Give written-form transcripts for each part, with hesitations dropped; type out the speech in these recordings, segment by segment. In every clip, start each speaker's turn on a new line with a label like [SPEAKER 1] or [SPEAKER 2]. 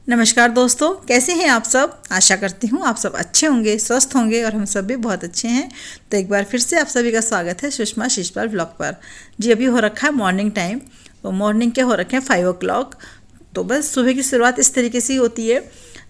[SPEAKER 1] नमस्कार दोस्तों, कैसे हैं आप सब। आशा करती हूँ आप सब अच्छे होंगे, स्वस्थ होंगे और हम सब भी बहुत अच्छे हैं। तो एक बार फिर से आप सभी का स्वागत है सुषमा शिषपाल ब्लॉग पर। जी अभी हो रखा है मॉर्निंग टाइम, तो मॉर्निंग के हो रखे हैं 5 o'clock। तो बस सुबह की शुरुआत इस तरीके से ही होती है।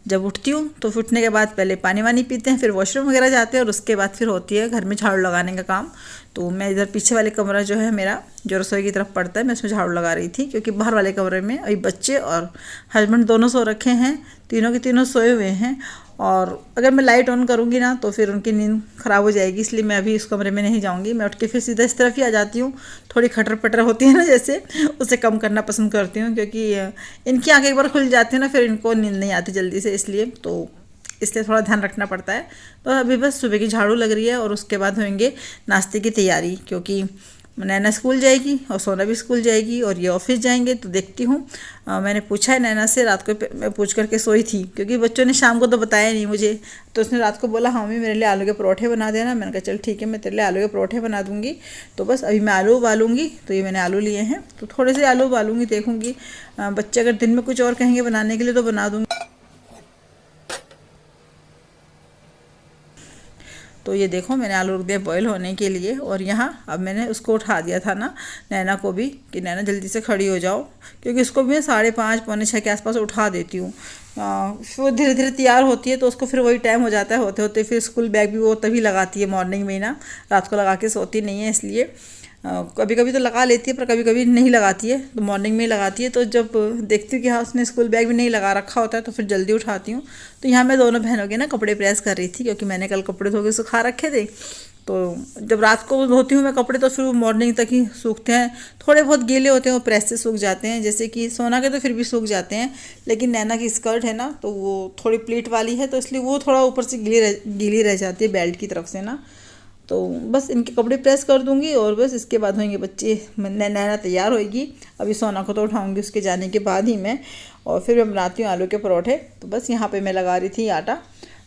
[SPEAKER 1] जब उठती हूँ तो उठने के बाद पहले पानी वानी पीते हैं, फिर वॉशरूम वगैरह जाते हैं और उसके बाद फिर होती है घर में झाड़ू लगाने का काम। तो मैं इधर पीछे वाले कमरा जो है मेरा, जो रसोई की तरफ पड़ता है, मैं उसमें झाड़ू लगा रही थी क्योंकि बाहर वाले कमरे में अभी बच्चे और हस्बैंड दोनों सो रखे हैं। तीनों के तीनों सोए हुए हैं और अगर मैं लाइट ऑन करूँगी ना तो फिर उनकी नींद ख़राब हो जाएगी, इसलिए मैं अभी उस कमरे में नहीं जाऊँगी। मैं उठ के फिर सीधा इस तरफ ही आ जाती हूँ। थोड़ी खटर पटर होती है ना जैसे, उसे कम करना पसंद करती हूँ क्योंकि इनकी आँखें एक बार खुल जाती है ना फिर इनको नींद नहीं आती जल्दी से, इसलिए थोड़ा ध्यान रखना पड़ता है। तो अभी बस सुबह की झाड़ू लग रही है और उसके बाद होंगे नाश्ते की तैयारी, क्योंकि नैना स्कूल जाएगी और सोना भी स्कूल जाएगी और ये ऑफिस जाएंगे। तो देखती हूँ, मैंने पूछा है नैना से, रात को मैं पूछ करके सोई थी क्योंकि बच्चों ने शाम को तो बताया नहीं मुझे। तो उसने रात को बोला हाँ मम्मी मेरे लिए आलू के परोठे बना देना। मैंने कहा चल ठीक है, मैं तेरे लिए आलू के परोठे बना दूँगी। तो बस अभी मैं आलू उबालूँगी। तो ये मैंने आलू लिए हैं, तो थोड़े से आलू उबालूँगी, देखूँगी बच्चे अगर दिन में कुछ और कहेंगे बनाने के लिए तो बना दूँगी। तो ये देखो मैंने आलू रख दिया बॉईल होने के लिए और यहाँ अब मैंने उसको उठा दिया था ना, नैना को भी, कि नैना जल्दी से खड़ी हो जाओ, क्योंकि उसको भी मैं 5:30 पौने 6 के आसपास उठा देती हूँ। फिर वो धीरे धीरे तैयार होती है तो उसको फिर वही टाइम हो जाता है होते होते। फिर स्कूल बैग भी वो तभी लगाती है मॉर्निंग में ही ना, रात को लगा के सोती नहीं है, इसलिए कभी कभी तो लगा लेती है पर कभी कभी नहीं लगाती है, तो मॉर्निंग में ही लगाती है। तो जब देखती हूँ कि हाँ उसने स्कूल बैग भी नहीं लगा रखा होता है तो फिर जल्दी उठाती हूँ। तो यहाँ मैं दोनों बहनों के ना कपड़े प्रेस कर रही थी क्योंकि मैंने कल कपड़े धो के सुखा रखे थे। तो जब रात को धोती हूँ मैं कपड़े तो फिर वो मॉर्निंग तक ही सूखते हैं। थोड़े बहुत गीले होते हैं वो प्रेस से सूख जाते हैं, जैसे कि सोना के तो फिर भी सूख जाते हैं, लेकिन नैना की स्कर्ट है ना तो वो थोड़ी प्लीट वाली है तो इसलिए वो थोड़ा ऊपर से गीली रह जाती है बेल्ट की तरफ से ना। तो बस इनके कपड़े प्रेस कर दूंगी और बस इसके बाद होंगे बच्चे, नैना तैयार होएगी। अभी सोना को तो उठाऊंगी उसके जाने के बाद ही मैं, और फिर मैं बनाती हूँ आलू के परोठे। तो बस यहाँ पे मैं लगा रही थी आटा,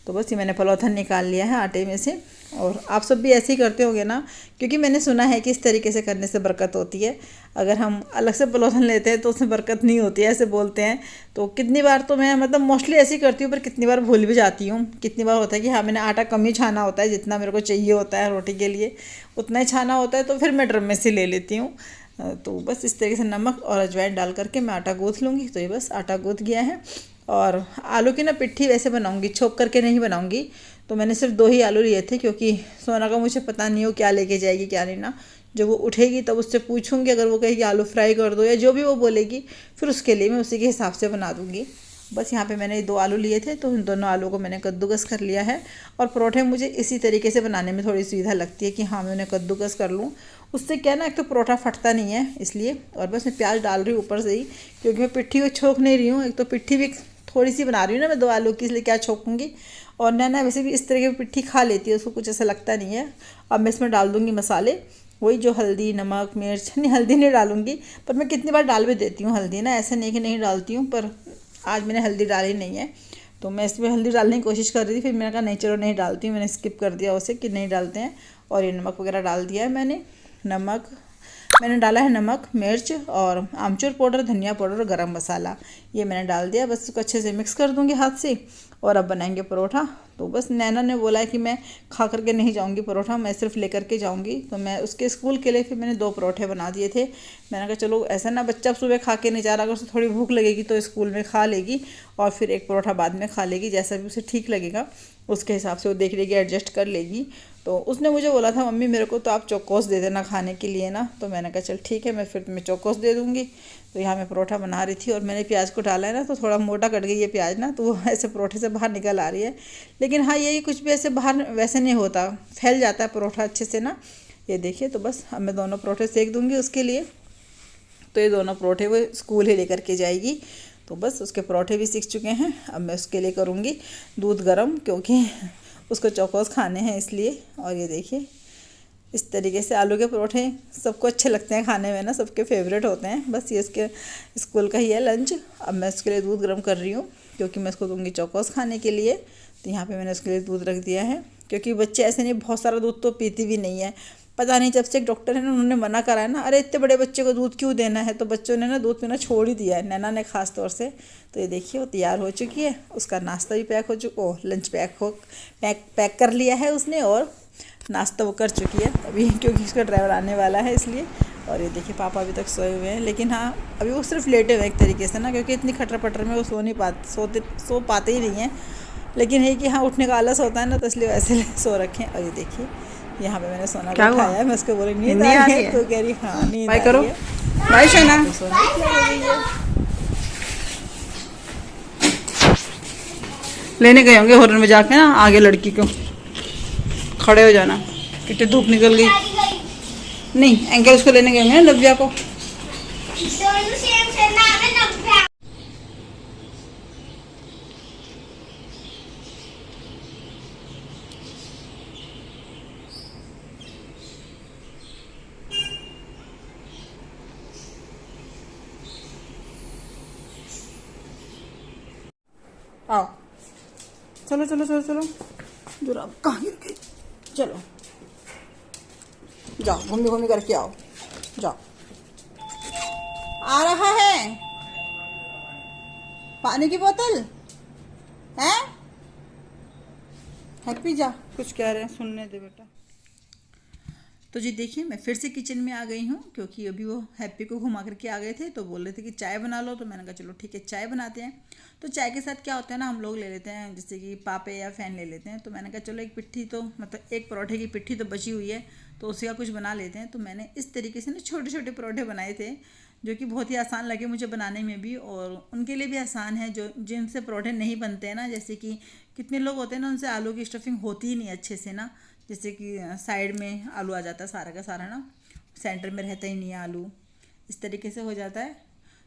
[SPEAKER 1] तो बस ये मैंने पलौथन निकाल लिया है आटे में से। और आप सब भी ऐसे ही करते होंगे ना, क्योंकि मैंने सुना है कि इस तरीके से करने से बरकत होती है। अगर हम अलग से पलौथन लेते हैं तो उसमें बरकत नहीं होती है, ऐसे बोलते हैं। तो कितनी बार तो मैं मतलब मोस्टली ऐसे ही करती हूँ, पर कितनी बार भूल भी जाती हूँ। कितनी बार होता है कि हाँ मैंने आटा कम ही छाना होता है, जितना मेरे को चाहिए होता है रोटी के लिए उतना ही छाना होता है, तो फिर मैं ड्रम में से ले लेती हूँ। तो बस इस तरीके से नमक और अजवाइन डाल करके मैं आटा गूँथ लूँगी। तो ये बस आटा गूँथ गया है। और आलू की ना पिट्ठी वैसे बनाऊंगी, छोक करके नहीं बनाऊंगी। तो मैंने सिर्फ 2 ही आलू लिए थे क्योंकि सोना का मुझे पता नहीं हो क्या लेके जाएगी क्या नहीं ना। जब वो उठेगी तब उससे पूछूंगी, अगर वो कहेगी आलू फ्राई कर दो या जो भी वो बोलेगी फिर उसके लिए मैं उसी के हिसाब से बना दूंगी। बस यहाँ पे मैंने 2 आलू लिए थे तो इन दोनों आलू को मैंने कद्दूकस कर लिया है। और परोठे मुझे इसी तरीके से बनाने में थोड़ी सुविधा लगती है कि हाँ मैं उन्हें कद्दूकस कर लूँ, उससे क्या ना, एक तो परोठा फटता नहीं है इसलिए। और बस मैं प्याज डाल रही हूँ ऊपर से ही, क्योंकि मैं पिट्ठी को छोक नहीं रही हूँ। एक तो पिट्ठी भी थोड़ी सी बना रही हूँ ना मैं 2 आलू की, इसलिए क्या छोकूंगी। और नैना वैसे भी इस तरह की पिट्ठी खा लेती है, उसको कुछ ऐसा लगता नहीं है। अब मैं इसमें डाल दूँगी मसाले, वही जो हल्दी नमक मिर्च, नहीं हल्दी नहीं डालूँगी, पर मैं कितनी बार डाल भी देती हूँ हल्दी ना, ऐसा नहीं कि नहीं डालती हूँ, पर आज मैंने हल्दी डाली नहीं है। तो मैं इसमें हल्दी डालने की कोशिश कर रही थी, फिर मैंने कहा नहीं चलो नहीं डालती हूँ, मैंने स्किप कर दिया उसे कि नहीं डालते हैं। और ये नमक वगैरह डाल दिया है मैंने डाला है नमक मिर्च और आमचूर पाउडर, धनिया पाउडर और गरम मसाला, ये मैंने डाल दिया। बस इसको अच्छे से मिक्स कर दूंगी हाथ से और अब बनाएंगे परोठा। तो बस नैना ने बोला है कि मैं खा करके नहीं जाऊंगी परोठा, मैं सिर्फ लेकर के जाऊंगी। तो मैं उसके स्कूल के लिए फिर मैंने 2 परोठे बना दिए थे। मैंने कहा चलो ऐसा ना, बच्चा सुबह खा के नहीं जा रहा, अगर उसे थोड़ी भूख लगेगी तो स्कूल में खा लेगी और फिर एक परोठा बाद में खा लेगी, जैसा भी उसे ठीक लगेगा उसके हिसाब से वो देख लेगी, एडजस्ट कर लेगी। तो उसने मुझे बोला था मम्मी मेरे को तो आप चौकोस दे देना खाने के लिए ना, तो मैंने कहा चल ठीक है मैं फिर तुम्हें चौकोस दे दूँगी। तो यहाँ मैं परोठा बना रही थी और मैंने प्याज को डाला है ना तो थोड़ा मोटा कट गई है प्याज ना, तो वो ऐसे परोठे से बाहर निकल आ रही है। लेकिन हाँ यही कुछ भी ऐसे बाहर वैसे नहीं होता, फैल जाता है परोठा अच्छे से ना। ये देखिए, तो बस अब मैं दोनों परोठे सेक दूँगी उसके लिए। तो ये दोनों परोठे वो स्कूल ही लेकर के जाएगी। तो बस उसके परोठे भी सीख चुके हैं, अब मैं उसके लिए करूँगी दूध गर्म, क्योंकि उसको चौकोस खाने हैं इसलिए। और ये देखिए इस तरीके से आलू के परोठे सबको अच्छे लगते हैं खाने में ना, सबके फेवरेट होते हैं। बस ये इसके स्कूल का ही है लंच। अब मैं उसके लिए दूध गर्म कर रही हूँ क्योंकि मैं इसको दूँगी चौकोस खाने के लिए। तो यहाँ पे मैंने उसके लिए दूध रख दिया है, क्योंकि बच्चे ऐसे नहीं बहुत सारा दूध तो पीती भी नहीं है, पता नहीं, जब से एक डॉक्टर है ना उन्होंने मना करा है ना, अरे इतने बड़े बच्चे को दूध क्यों देना है, तो बच्चों ने ना दूध पीना छोड़ ही दिया है, नैना ने खास तौर से। तो ये देखिए वो तैयार हो चुकी है, उसका नाश्ता भी पैक हो चुका, लंच पैक कर लिया है उसने, और नाश्ता वो कर चुकी है अभी, क्योंकि उसका ड्राइवर आने वाला है इसलिए। और ये देखिए पापा अभी तक सोए हुए हैं, लेकिन हाँ अभी वो सिर्फ लेटे हुए एक तरीके से ना, क्योंकि इतनी खटर पटर में वो सो पाते ही नहीं हैं। लेकिन है कि हाँ उठने का आलस होता है ना, तो इसलिए वैसे सो रखे हैं। और ये देखिए यहाँ पे मैंने सोना को उठाया है, मैं उसको बोल रही नींद आ रही है, तो कह रही हाँ नींद आ रही है।
[SPEAKER 2] बाय शोना, लेने गए होंगे हॉर्न में जाके ना, आगे लड़की को खड़े हो जाना, कितनी धूप निकल गई। नहीं एंकल उसको लेने गए होंगे ना नव्या को। आओ चलो चलो चलो चलो, जरा कहाँ गिर गई, चलो जाओ घूमी घूमी करके आओ, जाओ। आ रहा है पानी की बोतल है, हैप्पी जा, कुछ कह रहे हैं सुनने दे बेटा। तो जी देखिए मैं फिर से किचन में आ गई हूँ, क्योंकि अभी वो हैप्पी को घुमा करके आ गए थे, तो बोल रहे थे कि चाय बना लो, तो मैंने कहा चलो ठीक है चाय बनाते हैं। तो चाय के साथ क्या होता है ना, हम लोग ले लेते हैं जैसे कि पापे या फैन ले लेते हैं। तो मैंने कहा चलो एक पिट्ठी, तो मतलब एक परोठे की पिट्ठी तो बची हुई है, तो उसी का कुछ बना लेते हैं। तो मैंने इस तरीके से ना छोटे छोटे परोठे बनाए थे, जो कि बहुत ही आसान लगे मुझे बनाने में भी, और उनके लिए भी आसान है जो जिनसे परोठे नहीं बनते हैं ना। जैसे कि कितने लोग होते हैं ना, उनसे आलू की स्टफिंग होती ही नहीं अच्छे से ना, जैसे कि साइड में आलू आ जाता है सारा का सारा ना, सेंटर में रहता ही नहीं है आलू, इस तरीके से हो जाता है।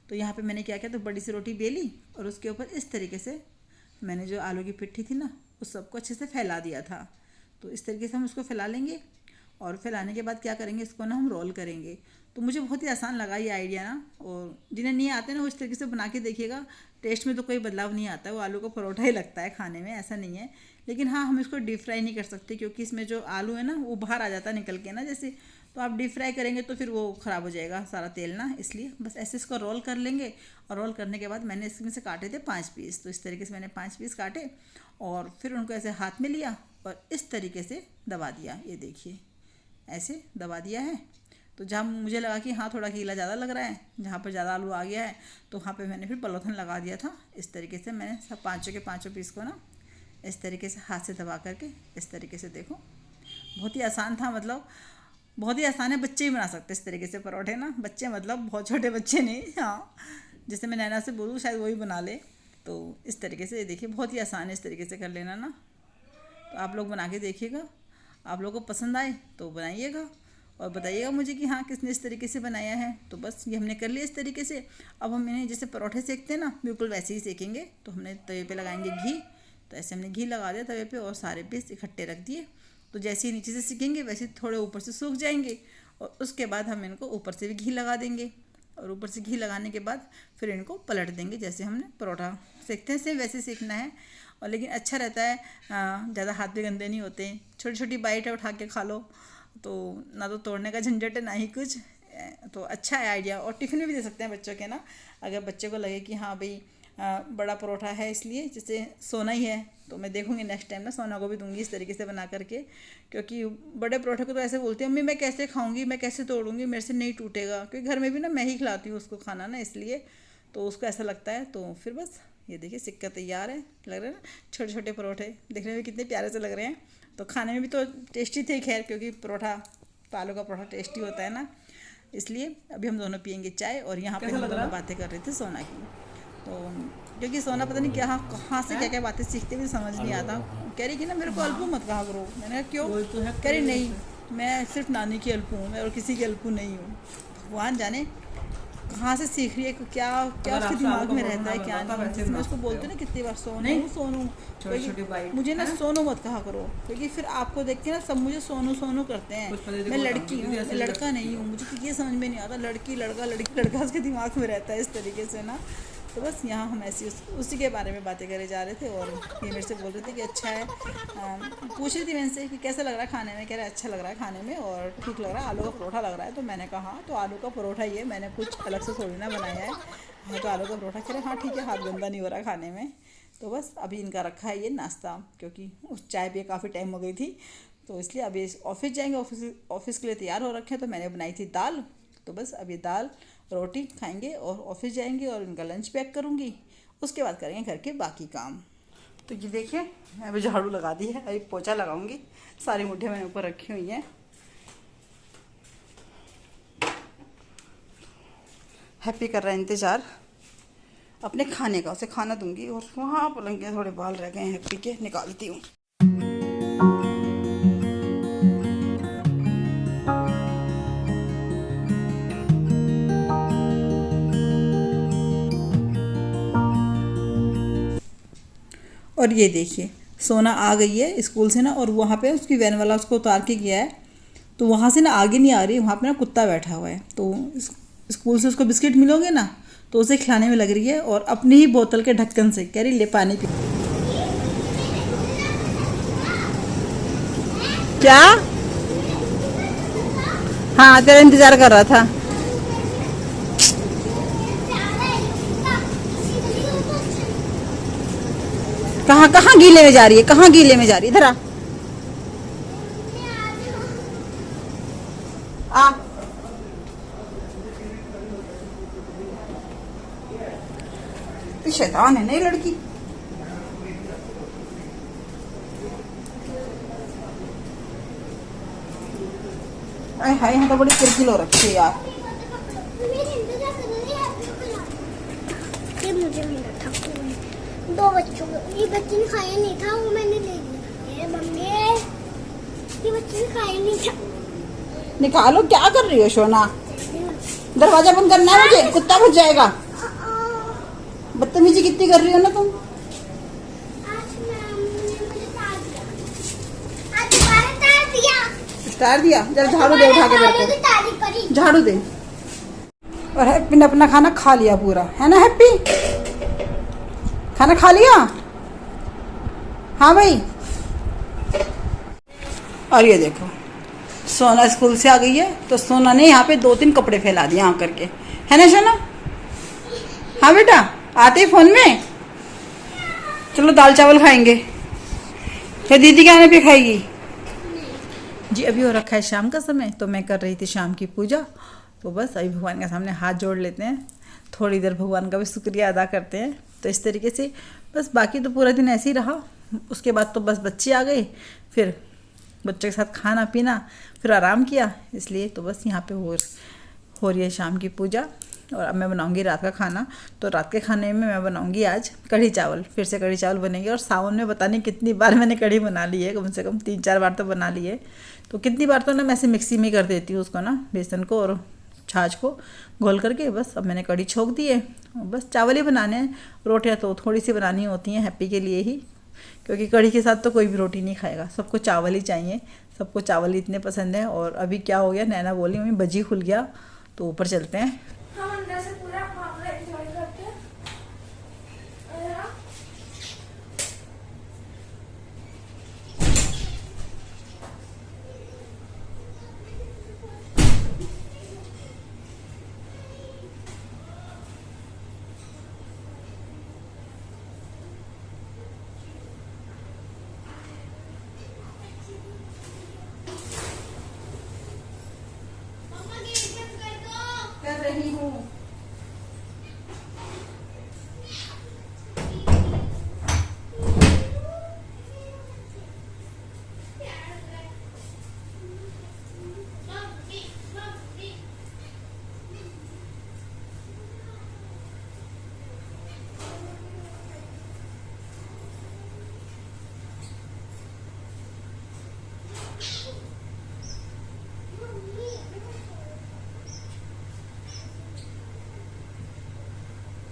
[SPEAKER 2] तो यहाँ पे मैंने क्या किया, तो बड़ी सी रोटी बेली और उसके ऊपर इस तरीके से मैंने जो आलू की पिट्ठी थी ना उस सबको अच्छे से फैला दिया था। तो इस तरीके से हम उसको फैला लेंगे, और फैलाने के बाद क्या करेंगे, इसको ना हम रोल करेंगे। तो मुझे बहुत ही आसान लगा ये आइडिया ना, और जिन्हें नहीं आते ना वो इस तरीके से बना के देखिएगा, टेस्ट में तो कोई बदलाव नहीं आता है, वो आलू का परोठा ही लगता है खाने में, ऐसा नहीं है। लेकिन हाँ हम इसको डीप फ्राई नहीं कर सकते, क्योंकि इसमें जो आलू है ना वो बाहर आ जाता है निकल के ना जैसे, तो आप डीप फ्राई करेंगे तो फिर वो ख़राब हो जाएगा सारा तेल ना, इसलिए बस ऐसे इसको रोल कर लेंगे। और रोल करने के बाद मैंने इसमें से काटे थे 5 पीस, तो इस तरीके से मैंने 5 पीस काटे और फिर उनको ऐसे हाथ में लिया और इस तरीके से दबा दिया। ये देखिए ऐसे दबा दिया है। तो जहाँ मुझे लगा कि हाँ थोड़ा गीला ज़्यादा लग रहा है, जहाँ पर ज़्यादा आलू आ गया है, तो वहाँ पे मैंने फिर पॉलीथिन लगा दिया था। इस तरीके से मैंने सब पाँचों के पाँचों पीस को ना इस तरीके से हाथ से दबा करके इस तरीके से, देखो बहुत ही आसान था, मतलब बहुत ही आसान है, बच्चे ही बना सकते इस तरीके से परोठे ना, बच्चे मतलब बहुत छोटे बच्चे नहीं, हाँ जैसे मैं नैना से बोलूँ शायद वही बना ले। तो इस तरीके से देखिए बहुत ही आसान है, इस तरीके से कर लेना ना। तो आप लोग बना के देखिएगा, आप लोगों को पसंद आए तो बनाइएगा और बताइएगा मुझे कि हाँ किसने इस तरीके से बनाया है। तो बस ये हमने कर लिया इस तरीके से। अब हम इन्हें जैसे परोठे सेकते हैं ना बिल्कुल वैसे ही सेकेंगे। तो हमने तवे पे लगाएंगे घी, तो ऐसे हमने घी लगा दिया तवे पे और सारे पीस इकट्ठे रख दिए। तो जैसे ही नीचे से सीखेंगे वैसे थोड़े ऊपर से सूख जाएंगे, और उसके बाद हम इनको ऊपर से भी घी लगा देंगे, और ऊपर से घी लगाने के बाद फिर इनको पलट देंगे, जैसे हमने परोठा सेकते हैं सेम वैसे सीखना है। और लेकिन अच्छा रहता है, ज़्यादा हाथ भी गंदे नहीं होते, छोटी छोटी बाइट है उठा के खा लो, तो ना तो तोड़ने का झंझट है ना ही कुछ। तो अच्छा है आइडिया, और टिफ़िन में भी दे सकते हैं बच्चों के ना, अगर बच्चे को लगे कि हाँ भाई बड़ा परोठा है इसलिए जैसे सोना ही है, तो मैं देखूंगी नेक्स्ट टाइम ना सोना को भी दूंगी इस तरीके से बना करके। क्योंकि बड़े परोठे को तो ऐसे बोलती है मम्मी मैं कैसे खाऊंगी, मैं कैसे तोड़ूंगी, मेरे से नहीं टूटेगा, क्योंकि घर में भी ना मैं ही खिलाती हूँ उसको खाना ना, इसलिए तो उसको ऐसा लगता है। तो फिर बस ये देखिए सिक्का तैयार है, लग रहा है ना छोटे छोटे परोठे देखने में कितने प्यारे से लग रहे हैं, तो खाने में भी तो टेस्टी थे खैर, क्योंकि परोठा तो आलू का परोठा टेस्टी होता है ना, इसलिए अभी हम दोनों पियेंगे चाय। और यहाँ पे हम दोनों बातें कर रहे थे सोना की, तो क्योंकि सोना पता नहीं क्या कहाँ से क्या क्या बातें सीखते हुए समझ नहीं आता। कह रही कि ना मेरे को अल्पू मत कहा करो, मैंने कहा क्यों, कह रही नहीं मैं सिर्फ नानी की अल्पू हूँ, मैं और किसी की अल्पू नहीं हूँ। भगवान जाने कहाँ से सीख रही है, क्या क्या उसके दिमाग में रहता है क्या नहीं। मैं उसको बोलती हूँ ना कितनी बार सोनू सोनू, मुझे ना सोनू मत कहा करो, क्योंकि फिर आपको देख के ना सब मुझे सोनू सोनू करते हैं। मैं लड़की हूँ, मैं लड़का नहीं हूँ, मुझे ये समझ में नहीं आता, लड़की लड़का लड़की लड़का उसके दिमाग में रहता है इस तरीके से ना।
[SPEAKER 1] तो बस यहाँ हम ऐसी उसी के बारे में बातें करे जा रहे थे और ये मेरे से बोल रहे थे कि अच्छा है। पूछ रही थी मैं इनसे कि कैसा लग रहा है खाने में, कह रहा है अच्छा लग रहा है खाने में और ठीक लग रहा है, आलू का परोठा लग रहा है। तो मैंने कहा हाँ तो आलू का परोठा ही है, मैंने कुछ अलग से थोड़ी ना बनाया है। हाँ तो आलू का परोठा, कह रहे हाँ ठीक है, हाथ गंदा नहीं हो रहा खाने में। तो बस अभी इनका रखा है ये नाश्ता, क्योंकि उस चाय पिए काफ़ी टाइम हो गई थी, तो इसलिए अभी ऑफिस जाएंगे। ऑफिस के लिए तैयार हो रखे हैं। तो मैंने बनाई थी दाल, तो बस अभी दाल रोटी खाएंगे और ऑफिस जाएंगे और इनका लंच पैक करूँगी, उसके बाद करेंगे घर के बाकी काम। तो ये देखिए मैं अभी झाड़ू लगा दी है, अभी पोछा लगाऊंगी। सारी मुठ्ठियाँ मैंने ऊपर रखी हुई हैं। हैप्पी कर रहा है इंतज़ार अपने खाने का, उसे खाना दूंगी। और वहाँ पलंग के थोड़े बाल रह गए हैं हैप्पी के, निकालती हूँ। और ये देखिए सोना आ गई है स्कूल से ना, और वहाँ पे उसकी वैन वाला उसको उतार के गया है, तो वहाँ से ना आगे नहीं आ रही, वहाँ पे ना कुत्ता बैठा हुआ है। तो स्कूल से उसको बिस्किट मिलोगे ना, तो उसे खिलाने में लग रही है और अपनी ही बोतल के ढक्कन से कह रही ले पानी पी। क्या? हाँ तेरा इंतजार कर रहा था। कहाँ कहाँ गीले में जा रही है, कहाँ गीले में जा रही है? इधर आ। शैतान है ना ये लड़की। अरे हाय यहाँ तो बड़ी किरकिल हो रखी है यार।
[SPEAKER 3] मुझे मिला था दो बच्चों को, ये बच्चे ने खाया नहीं था, वो मैंने ले लिया। मम्मी ये बच्चे ने खाया नहीं था।
[SPEAKER 1] निकालो, क्या कर रही हो सोना? दरवाजा बंद करना है मुझे, कुत्ता घुस जाएगा। बदतमीजी कितनी कर रही हो ना तुम। स्टार दिया, जरा झाड़ू दे उठा के मेरे को, झाड़ू दे। और हैप्पी ने अपना खाना खा लिया पूरा, है ना हैप्पी? खाना खा लिया? हाँ भाई। और ये देखो सोना स्कूल से आ गई है, तो सोना ने यहाँ पे 2-3 कपड़े फैला दिए आकर के, है ना सोना? हाँ बेटा आते ही फोन में। चलो दाल चावल खाएंगे, फिर दीदी क्या आने पे खाएगी जी। अभी हो रखा है शाम का समय, तो मैं कर रही थी शाम की पूजा। तो बस अभी भगवान के सामने हाथ जोड़ लेते हैं, थोड़ी देर भगवान का भी शुक्रिया अदा करते हैं। तो इस तरीके से बस, बाकी तो पूरा दिन ऐसे ही रहा। उसके बाद तो बस बच्चे आ गए, फिर बच्चों के साथ खाना पीना, फिर आराम किया। इसलिए तो बस यहाँ पे हो रही है शाम की पूजा। और अब मैं बनाऊंगी रात का खाना। तो रात के खाने में मैं बनाऊंगी आज कढ़ी चावल, फिर से कढ़ी चावल बनेंगे। और सावन में पता नहीं कितनी बार मैंने कढ़ी बना ली है, कम से कम 3-4 बार तो बना ली है। तो कितनी बार तो ना मैं ऐसे मिक्सी में कर देती हूँ उसको ना, बेसन को और छाछ को घोल करके। बस अब मैंने कढ़ी छोंक दी है, बस चावल ही बनाने हैं। रोटियाँ तो थोड़ी सी बनानी होती हैं हैप्पी के लिए ही, क्योंकि कढ़ी के साथ तो कोई भी रोटी नहीं खाएगा, सबको चावल ही चाहिए, सबको चावल ही इतने पसंद है। और अभी क्या हो गया, नैना बोली मम्मी बजी खुल गया, तो ऊपर चलते हैं।
[SPEAKER 3] हम अंदर से पूरा मामला एंजॉय करते हैं।
[SPEAKER 1] कर रही हूँ।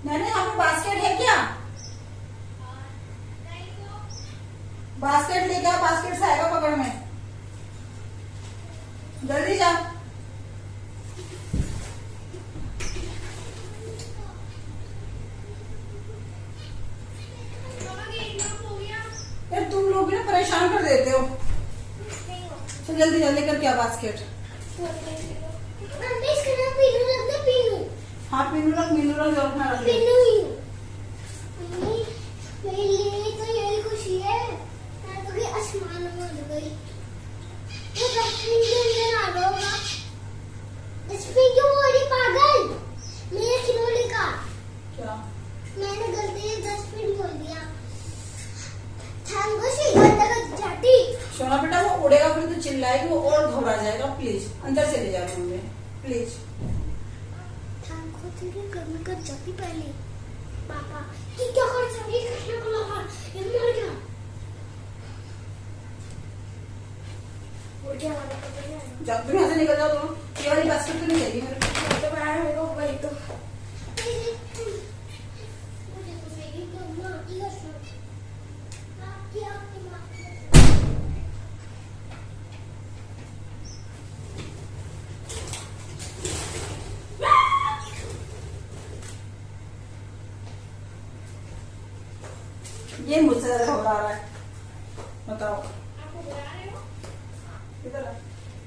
[SPEAKER 1] मैंने यहाँ पे बास्केट है क्या? बास्केट लेके आ, बास्केट से आएगा पकड़ में, जल्दी जा। तो जल्दी जा लेकर क्या बास्केट।
[SPEAKER 3] मम्मी इसका नाम पीनू रख दे, पीनू।
[SPEAKER 1] हाँ मीनू रख और अपना रख ले।
[SPEAKER 3] पीनू ही। मम्मी मेरे लिए तो यही खुशी है, मैं तो कि आसमान में उड़ गई। वो डस्टबिन के अंदर आ रहा होगा। डस्टबिन क्यों हो रही पागल? मेरे खिलौने का।
[SPEAKER 1] क्या?
[SPEAKER 3] मैंने गलती से डस्टबिन बोल दिया। थांगोशी बंदा का जाती।
[SPEAKER 1] सोना बेटा वो उड़ेगा फिर तो चिल्लाएगी, वो और घबरा जाएगा। प्लीज अंदर चले जा रूम में प्लीज।
[SPEAKER 3] थांगो तेरे घर में कर जाती पहले। पापा ये क्या कर सकती है? कृष्ण को लगा ये मर गया। उड़ गया वाला पता नहीं।
[SPEAKER 1] जब तुम यहाँ से निकल जाओ तो ये वाली बास्केट तो नहीं चाहिए मेरे को।
[SPEAKER 3] तो मैं मेरे को वही तो मुझे तो मेरी मम्मा की कसम। आपकी माँ
[SPEAKER 1] ये मुझसे ज्यादा घबरा रहा है। बताओ
[SPEAKER 3] आपको बुला रहे हो?
[SPEAKER 1] किधर है?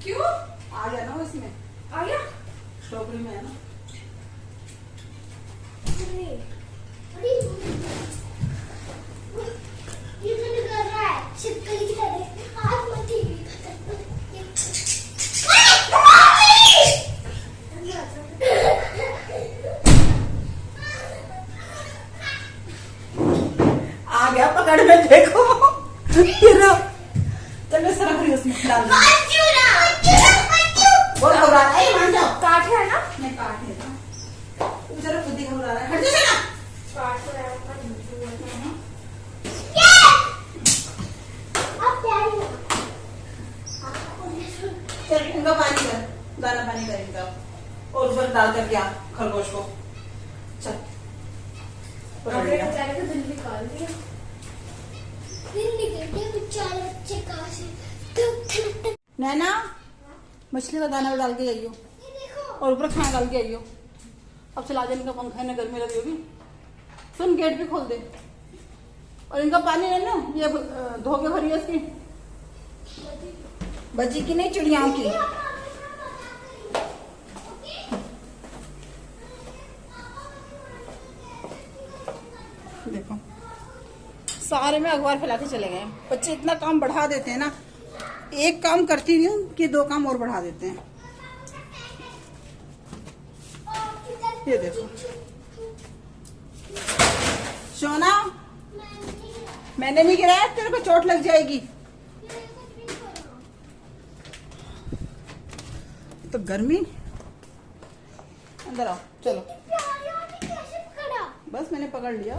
[SPEAKER 3] क्यों?
[SPEAKER 1] आ गया ना वो इसमें,
[SPEAKER 3] आ गया?
[SPEAKER 1] टोकरी में है ना।
[SPEAKER 3] अरे ये तो निकल रहा है छिपकली की तरह। हाथ मत
[SPEAKER 1] आ गया पकड़ में, देखो फिर चलो सर फिर उसमें डाल दो। बहुत घबरा रहा है, मान जाओ।
[SPEAKER 3] काट है ना?
[SPEAKER 1] मैं काट देता हूँ। तू जरा खुद ही घबरा रहा है, हट जा ना।
[SPEAKER 3] काट तो रहा है। अब प्यारी हो।
[SPEAKER 1] चल इनका पानी कर, दाना पानी कर इनका, और ऊपर डाल कर दिया खरगोश को। चल पकड़ लिया।
[SPEAKER 3] बेचारे को दिल निकाल दिया। दिल निकल गया बेचारे बच्चे कहाँ से?
[SPEAKER 1] नैना मछली का दाना डाल के आइयो
[SPEAKER 3] ये देखो।
[SPEAKER 1] और ऊपर खाना डाल के आइयो। अब चला दे, इनका पंखा है ना, गर्मी लगी होगी। सुन गेट भी खोल दे, और इनका पानी है ना ये धो के भरिए इसकी बजी की नहीं, चिड़ियाओं की। देखो सारे में अखबार फैला के चले गए। बच्चे इतना काम बढ़ा देते हैं ना, एक काम करती नहीं हूँ कि दो काम और बढ़ा देते हैं। ये देखो सोना, मैंने नहीं गिराया, तेरे को चोट लग जाएगी। तो गर्मी, अंदर आओ चलो। बस मैंने पकड़ लिया,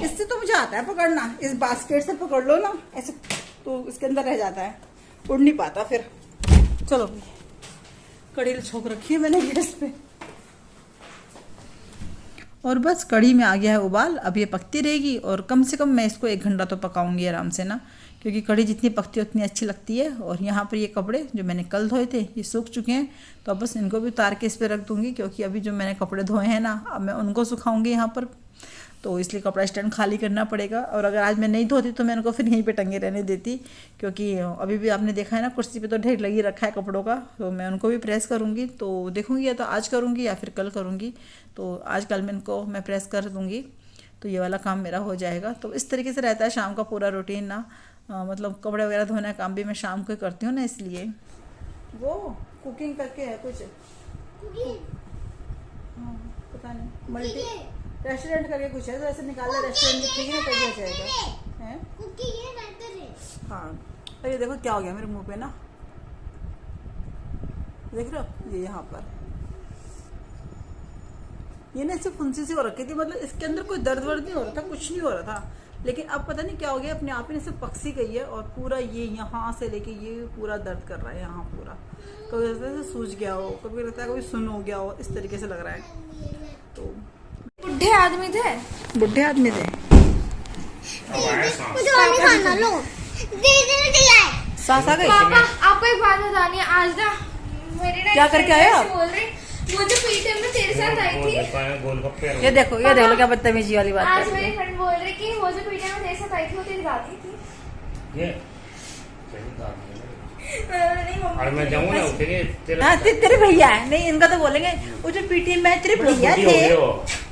[SPEAKER 1] इससे तो मुझे आता है पकड़ना। इस बास्केट से पकड़ लो ना ऐसे, तो इसके अंदर रह जाता है, उड़ नहीं पाता फिर। चलो कड़ी छोक रखी है मैंने गैस पे, और बस कढ़ी में आ गया है उबाल। अब ये पकती रहेगी, और कम से कम मैं इसको 1 घंटा तो पकाऊंगी आराम से ना, क्योंकि कढ़ी जितनी पकती है उतनी अच्छी लगती है। और यहाँ पर ये कपड़े जो मैंने कल धोए थे ये सूख चुके हैं, तो अब बस इनको भी उतार के इस पर रख दूंगी, क्योंकि अभी जो मैंने कपड़े धोए हैं ना अब मैं उनको सुखाऊंगी यहाँ पर, तो इसलिए कपड़ा स्टैंड खाली करना पड़ेगा। और अगर आज मैं नहीं धोती तो मैं इनको फिर यहीं पे टंगे रहने देती, क्योंकि अभी भी आपने देखा है ना कुर्सी पे तो ढेर लगी रखा है कपड़ों का, तो मैं उनको भी प्रेस करूँगी। तो देखूँगी या तो आज करूँगी या फिर कल करूँगी, तो आज कल मैं इनको मैं प्रेस कर दूँगी, तो ये वाला काम मेरा हो जाएगा। तो इस तरीके से रहता है शाम का पूरा रूटीन ना, मतलब कपड़े वगैरह धोने का काम भी मैं शाम को ही करती हूँ ना, इसलिए। वो कुकिंग करके है कुछ, पता नहीं मल्टी रेस्टोरेंट करके कुछ है, तो ऐसे निकाला रेस्टोरेंट की ठीक है, तो हो जाएगा हैं। हाँ तो ये देखो क्या हो गया मेरे मुंह पे ना, देख रहे हो ये यहाँ पर, ये ना ऐसे फुंसी सी हो रखी थी, मतलब इसके अंदर कोई दर्द वर्द नहीं हो रहा था, कुछ नहीं हो रहा था, लेकिन अब पता नहीं क्या हो गया, अपने आप ही से पकसी गई है, और पूरा ये यहाँ से लेके ये पूरा दर्द कर रहा है यहाँ पूरा। कभी लगता है सूज गया हो, कभी लगता है कोई सुन हो गया हो, इस तरीके से लग रहा है। तो
[SPEAKER 3] बुढ़े आदमी थे,
[SPEAKER 1] बुढ़े आदमी थे।
[SPEAKER 3] मुझे और नहीं खाना, लो दीदी ने खिलाए।
[SPEAKER 1] सास आ गई।
[SPEAKER 3] पापा आपको एक बात बतानी है, आज ना मेरे ना
[SPEAKER 1] क्या करके आए आप?
[SPEAKER 3] बोल रही मुझे पीटे में तेरे साथ आई थी।
[SPEAKER 1] ये देखो क्या बदतमीजी वाली बात
[SPEAKER 3] आज
[SPEAKER 1] है।
[SPEAKER 3] मेरी फ्रेंड बोल रही कि वो जो पीटे में तेरे साथ आई थी वो तेरी दादी थी।
[SPEAKER 4] ये सही दादी है। और मैं जाऊँ ना उठेंगे
[SPEAKER 1] हाँ तेरे भैया है, नहीं इनका तो बोलेंगे वो जो पीटी में तेरे भैया थे।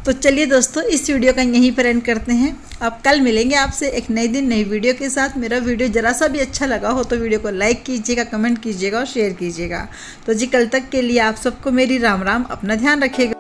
[SPEAKER 1] तो चलिए दोस्तों, इस वीडियो का यहीं पर एंड करते हैं। अब कल मिलेंगे आपसे एक नई दिन नई वीडियो के साथ। मेरा वीडियो ज़रा सा भी अच्छा लगा हो तो वीडियो को लाइक कीजिएगा, कमेंट कीजिएगा और शेयर कीजिएगा। तो जी कल तक के लिए आप सबको मेरी राम राम, अपना ध्यान रखिएगा।